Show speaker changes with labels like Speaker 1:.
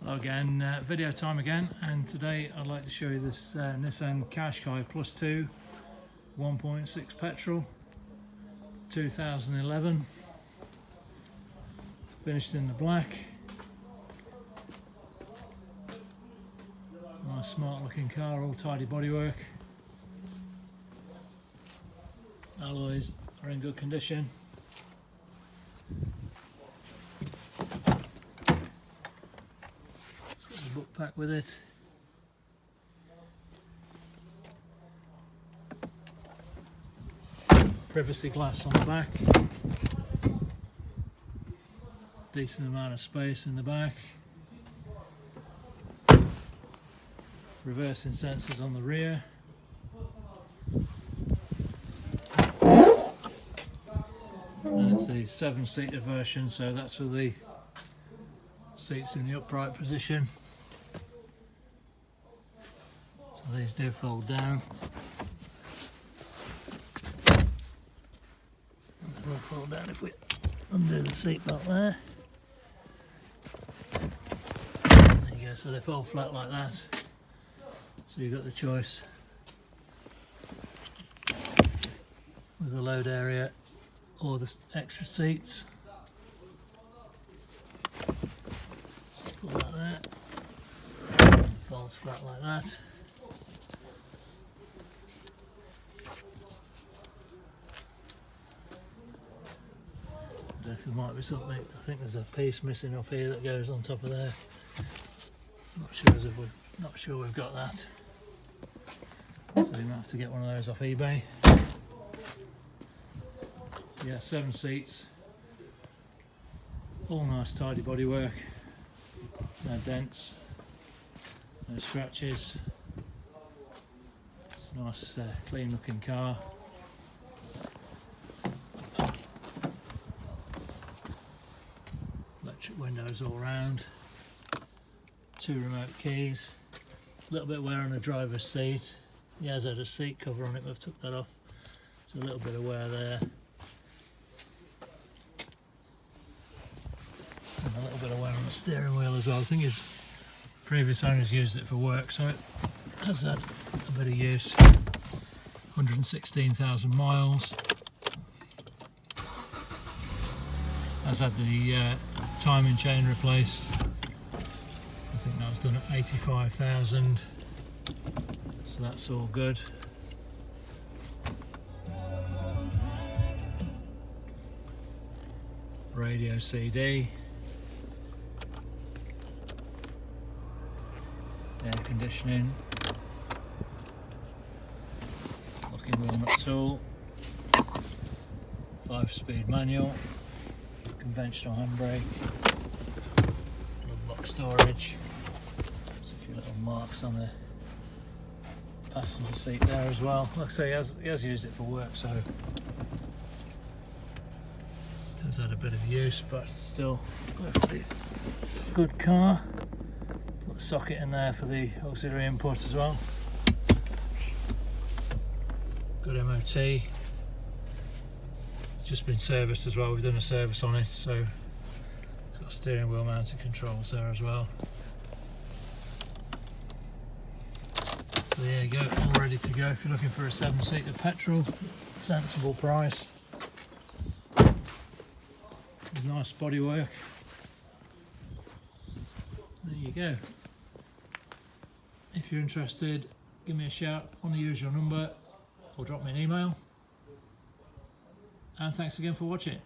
Speaker 1: Hello again, video time again, and today I'd like to show you this Nissan Qashqai+2 1.6 petrol 2011, finished in the black. Nice smart looking car, all tidy bodywork. Alloys are in good condition. It's got a book pack with it. Privacy glass on the back. Decent amount of space in the back. Reversing sensors on the rear. And it's the 7-seater version, so that's for the seats in the upright position. So these do fold down. And they will fold down if we undo the seat belt there. There you go, so they fold flat like that. So you've got the choice with the load area or the extra seats. Pull that there, and it folds flat like that. I don't know if there might be something, I think there's a piece missing off here that goes on top of there. Not sure we've got that. So you might have to get one of those off eBay. Yeah, 7 seats, all nice tidy bodywork, no dents, no scratches. It's a nice clean looking car. Electric windows all round, 2 remote keys, a little bit wear on the driver's seat. He has had a seat cover on it, but I've took that off. It's a little bit of wear there. And a little bit of wear on the steering wheel as well. I think his previous owners used it for work, so it has had a bit of use. 116,000 miles. Has had the timing chain replaced. I think that was done at 85,000. So that's all good. Radio CD. Air conditioning. Locking wheel nut tool. 5-speed manual. Conventional handbrake. Glove box storage. There's a few little marks on the passenger seat there as well. Like I say, he has used it for work, so it has had a bit of use, but still perfectly good car. Got the socket in there for the auxiliary input as well. Good MOT. Just been serviced as well. We've done a service on it, so it's got steering wheel mounted controls there as well. So there you go, all ready to go if you're looking for a 7-seater petrol, sensible price. With nice bodywork. There you go. If you're interested, give me a shout on the usual number or drop me an email. And thanks again for watching.